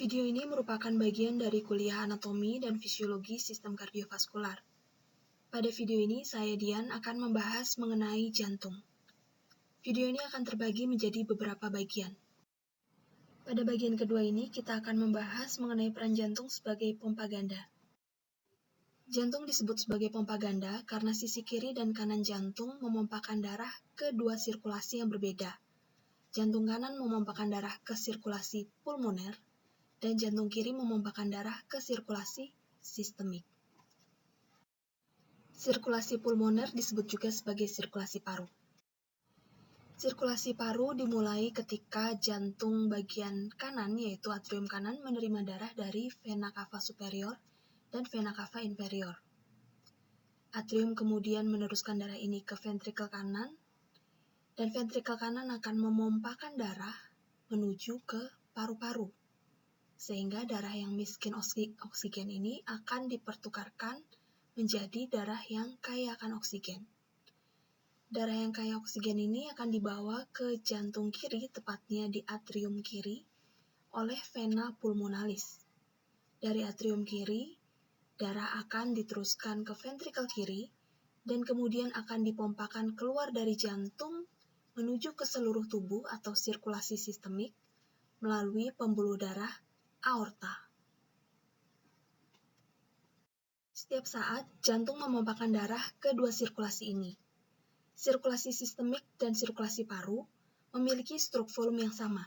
Video ini merupakan bagian dari kuliah anatomi dan fisiologi sistem kardiovaskular. Pada video ini, saya Dian akan membahas mengenai jantung. Video ini akan terbagi menjadi beberapa bagian. Pada bagian kedua ini, kita akan membahas mengenai peran jantung sebagai pompa ganda. Jantung disebut sebagai pompa ganda karena sisi kiri dan kanan jantung memompakan darah ke dua sirkulasi yang berbeda. Jantung kanan memompakan darah ke sirkulasi pulmoner, dan jantung kiri memompakan darah ke sirkulasi sistemik. Sirkulasi pulmoner disebut juga sebagai sirkulasi paru. Sirkulasi paru dimulai ketika jantung bagian kanan, yaitu atrium kanan, menerima darah dari vena cava superior dan vena cava inferior. Atrium kemudian meneruskan darah ini ke ventrikel kanan, dan ventrikel kanan akan memompakan darah menuju ke paru-paru. Sehingga darah yang miskin oksigen ini akan dipertukarkan menjadi darah yang kaya akan oksigen. Darah yang kaya oksigen ini akan dibawa ke jantung kiri, tepatnya di atrium kiri, oleh vena pulmonalis. Dari atrium kiri, darah akan diteruskan ke ventrikel kiri, dan kemudian akan dipompakan keluar dari jantung menuju ke seluruh tubuh atau sirkulasi sistemik melalui pembuluh darah aorta. Setiap saat, jantung memompakan darah ke dua sirkulasi ini. Sirkulasi sistemik dan sirkulasi paru memiliki strok volume yang sama.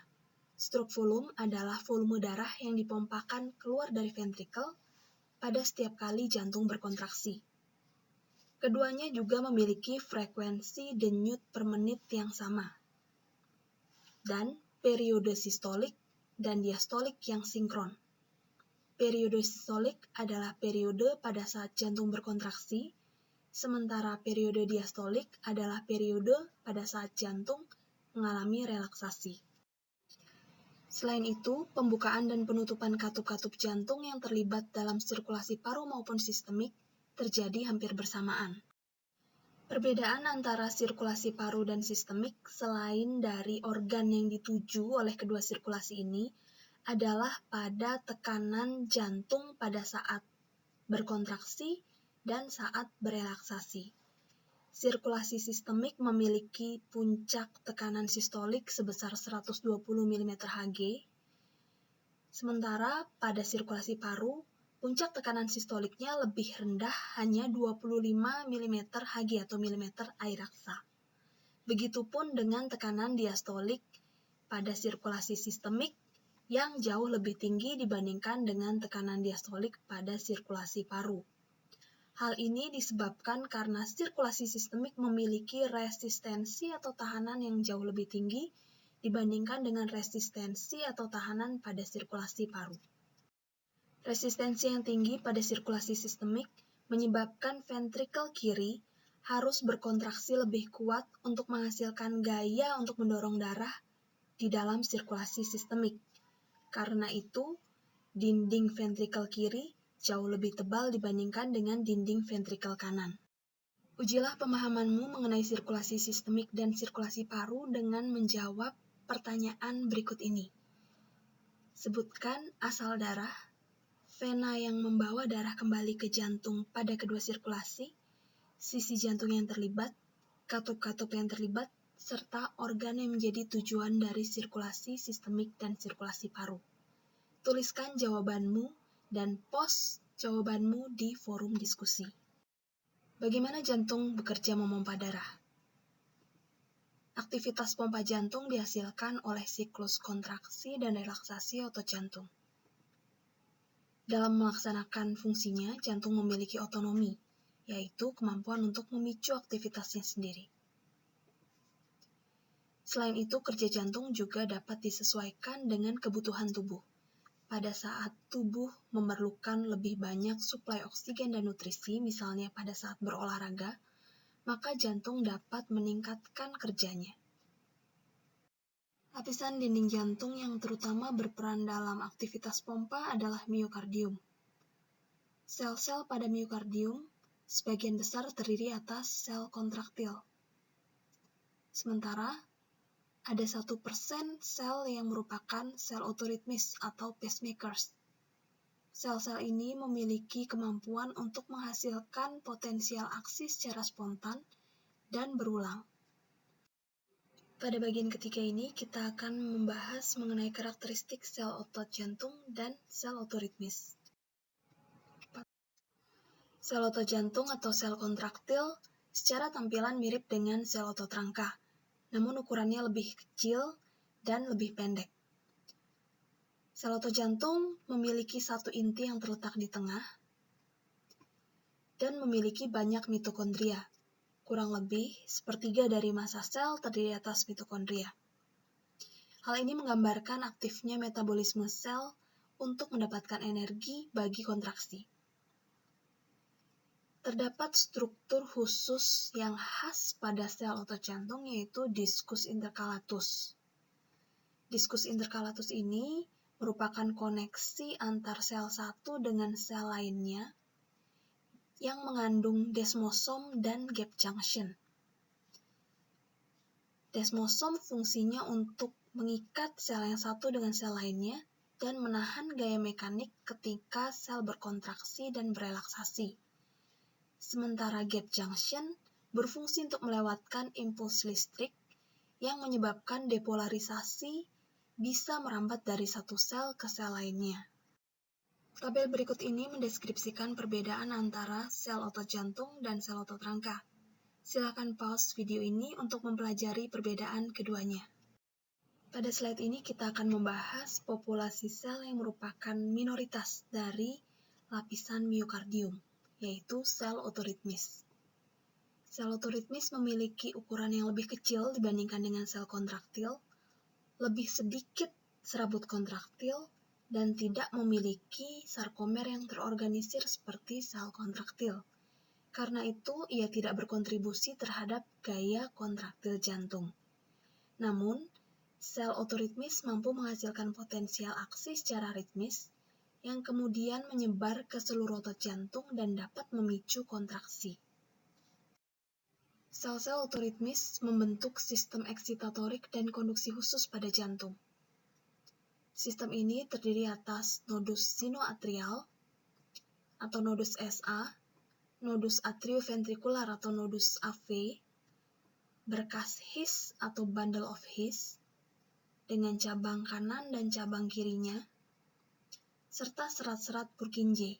Strok volume adalah volume darah yang dipompakan keluar dari ventrikel pada setiap kali jantung berkontraksi. Keduanya juga memiliki frekuensi denyut per menit yang sama, dan periode sistolik dan diastolik yang sinkron. Periode sistolik adalah periode pada saat jantung berkontraksi, sementara periode diastolik adalah periode pada saat jantung mengalami relaksasi. Selain itu, pembukaan dan penutupan katup-katup jantung yang terlibat dalam sirkulasi paru maupun sistemik terjadi hampir bersamaan. Perbedaan antara sirkulasi paru dan sistemik selain dari organ yang dituju oleh kedua sirkulasi ini adalah pada tekanan jantung pada saat berkontraksi dan saat berelaksasi. Sirkulasi sistemik memiliki puncak tekanan sistolik sebesar 120 mm/Hg, sementara pada sirkulasi paru, puncak tekanan sistoliknya lebih rendah, hanya 25 mm/Hg atau mm air raksa. Begitupun dengan tekanan diastolik pada sirkulasi sistemik yang jauh lebih tinggi dibandingkan dengan tekanan diastolik pada sirkulasi paru. Hal ini disebabkan karena sirkulasi sistemik memiliki resistensi atau tahanan yang jauh lebih tinggi dibandingkan dengan resistensi atau tahanan pada sirkulasi paru. Resistensi yang tinggi pada sirkulasi sistemik menyebabkan ventrikel kiri harus berkontraksi lebih kuat untuk menghasilkan gaya untuk mendorong darah di dalam sirkulasi sistemik. Karena itu, dinding ventrikel kiri jauh lebih tebal dibandingkan dengan dinding ventrikel kanan. Ujilah pemahamanmu mengenai sirkulasi sistemik dan sirkulasi paru dengan menjawab pertanyaan berikut ini. Sebutkan asal darah, vena yang membawa darah kembali ke jantung pada kedua sirkulasi, sisi jantung yang terlibat, katup-katup yang terlibat, serta organ yang menjadi tujuan dari sirkulasi sistemik dan sirkulasi paru. Tuliskan jawabanmu dan post jawabanmu di forum diskusi. Bagaimana jantung bekerja memompa darah? Aktivitas pompa jantung dihasilkan oleh siklus kontraksi dan relaksasi otot jantung. Dalam melaksanakan fungsinya, jantung memiliki otonomi, yaitu kemampuan untuk memicu aktivitasnya sendiri. Selain itu, kerja jantung juga dapat disesuaikan dengan kebutuhan tubuh. Pada saat tubuh memerlukan lebih banyak suplai oksigen dan nutrisi, misalnya pada saat berolahraga, maka jantung dapat meningkatkan kerjanya. Lapisan dinding jantung yang terutama berperan dalam aktivitas pompa adalah miokardium. Sel-sel pada miokardium sebagian besar terdiri atas sel kontraktil. Sementara, ada 1% sel yang merupakan sel otoritmis atau pacemakers. Sel-sel ini memiliki kemampuan untuk menghasilkan potensial aksi secara spontan dan berulang. Pada bagian ketiga ini, kita akan membahas mengenai karakteristik sel otot jantung dan sel otoritmis. Sel otot jantung atau sel kontraktil secara tampilan mirip dengan sel otot rangka, namun ukurannya lebih kecil dan lebih pendek. Sel otot jantung memiliki satu inti yang terletak di tengah dan memiliki banyak mitokondria. Kurang lebih sepertiga dari massa sel terdiri atas mitokondria. Hal ini menggambarkan aktifnya metabolisme sel untuk mendapatkan energi bagi kontraksi. Terdapat struktur khusus yang khas pada sel otot jantung, yaitu diskus intercalatus. Diskus intercalatus ini merupakan koneksi antar sel satu dengan sel lainnya yang mengandung desmosom dan gap junction. Desmosom fungsinya untuk mengikat sel yang satu dengan sel lainnya dan menahan gaya mekanik ketika sel berkontraksi dan berelaksasi. Sementara gap junction berfungsi untuk melewatkan impuls listrik yang menyebabkan depolarisasi bisa merambat dari satu sel ke sel lainnya. Tabel berikut ini mendeskripsikan perbedaan antara sel otot jantung dan sel otot rangka. Silakan pause video ini untuk mempelajari perbedaan keduanya. Pada slide ini kita akan membahas populasi sel yang merupakan minoritas dari lapisan miokardium, yaitu sel otoritmis. Sel otoritmis memiliki ukuran yang lebih kecil dibandingkan dengan sel kontraktil, lebih sedikit serabut kontraktil, dan tidak memiliki sarkomer yang terorganisir seperti sel kontraktil. Karena itu, ia tidak berkontribusi terhadap gaya kontraktil jantung. Namun, sel otoritmis mampu menghasilkan potensial aksi secara ritmis yang kemudian menyebar ke seluruh otot jantung dan dapat memicu kontraksi. Sel-sel otoritmis membentuk sistem eksitatorik dan konduksi khusus pada jantung. Sistem ini terdiri atas nodus sinoatrial atau nodus SA, nodus atrioventrikular atau nodus AV, berkas His atau bundle of His, dengan cabang kanan dan cabang kirinya, serta serat-serat Purkinje.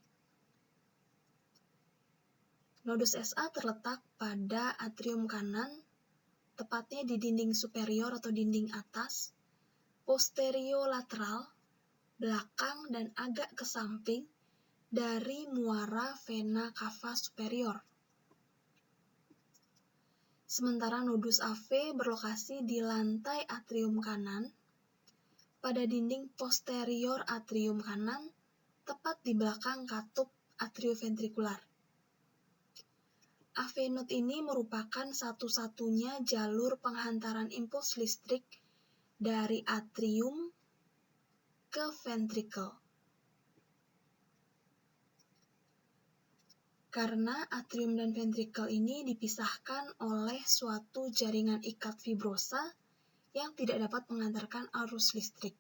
Nodus SA terletak pada atrium kanan, tepatnya di dinding superior atau dinding atas, posterolateral, belakang dan agak ke samping dari muara vena cava superior. Sementara nodus AV berlokasi di lantai atrium kanan, pada dinding posterior atrium kanan, tepat di belakang katup atrioventrikular. AV node ini merupakan satu-satunya jalur penghantaran impuls listrik dari atrium ke ventricle. Karena atrium dan ventricle ini dipisahkan oleh suatu jaringan ikat fibrosa yang tidak dapat mengantarkan arus listrik.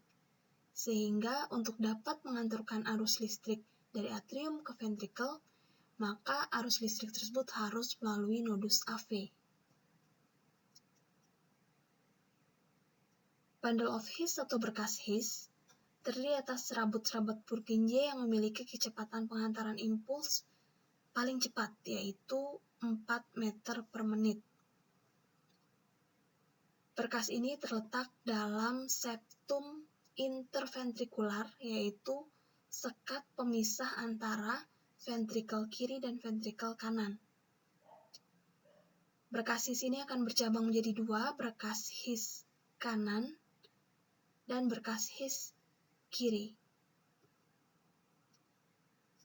Sehingga untuk dapat mengantarkan arus listrik dari atrium ke ventricle, maka arus listrik tersebut harus melalui nodus AV. Bundle of His atau berkas His terdiri atas serabut-serabut Purkinje yang memiliki kecepatan penghantaran impuls paling cepat, yaitu 4 meter per menit. Berkas ini terletak dalam septum interventrikular, yaitu sekat pemisah antara ventrikel kiri dan ventrikel kanan. Berkas His ini akan bercabang menjadi 2, berkas His kanan dan berkas His kiri.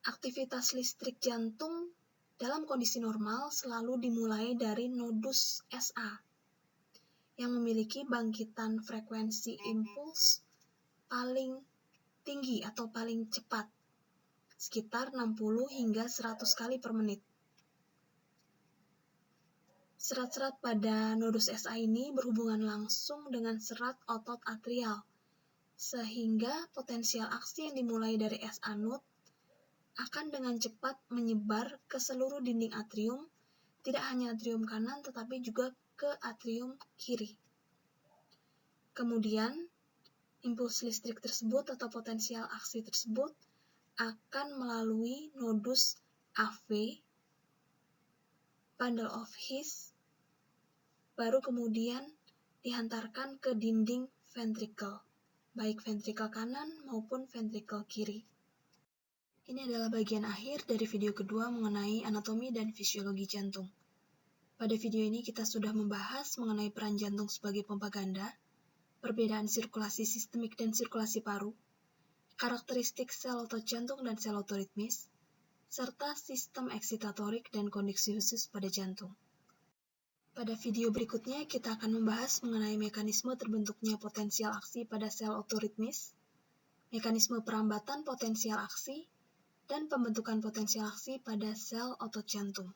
Aktivitas listrik jantung dalam kondisi normal selalu dimulai dari nodus SA yang memiliki bangkitan frekuensi impuls paling tinggi atau paling cepat, sekitar 60 hingga 100 kali per menit. Serat-serat pada nodus SA ini berhubungan langsung dengan serat otot atrial, sehingga potensial aksi yang dimulai dari SA node akan dengan cepat menyebar ke seluruh dinding atrium, tidak hanya atrium kanan tetapi juga ke atrium kiri. Kemudian, impuls listrik tersebut atau potensial aksi tersebut akan melalui nodus AV, bundle of His, baru kemudian dihantarkan ke dinding ventricle, baik ventricle kanan maupun ventricle kiri. Ini adalah bagian akhir dari video kedua mengenai anatomi dan fisiologi jantung. Pada video ini kita sudah membahas mengenai peran jantung sebagai pompa ganda, perbedaan sirkulasi sistemik dan sirkulasi paru, karakteristik sel otot jantung dan sel otoritmis, serta sistem eksitatorik dan kondisi khusus pada jantung. Pada video berikutnya, kita akan membahas mengenai mekanisme terbentuknya potensial aksi pada sel otoritmis, mekanisme perambatan potensial aksi, dan pembentukan potensial aksi pada sel otot jantung.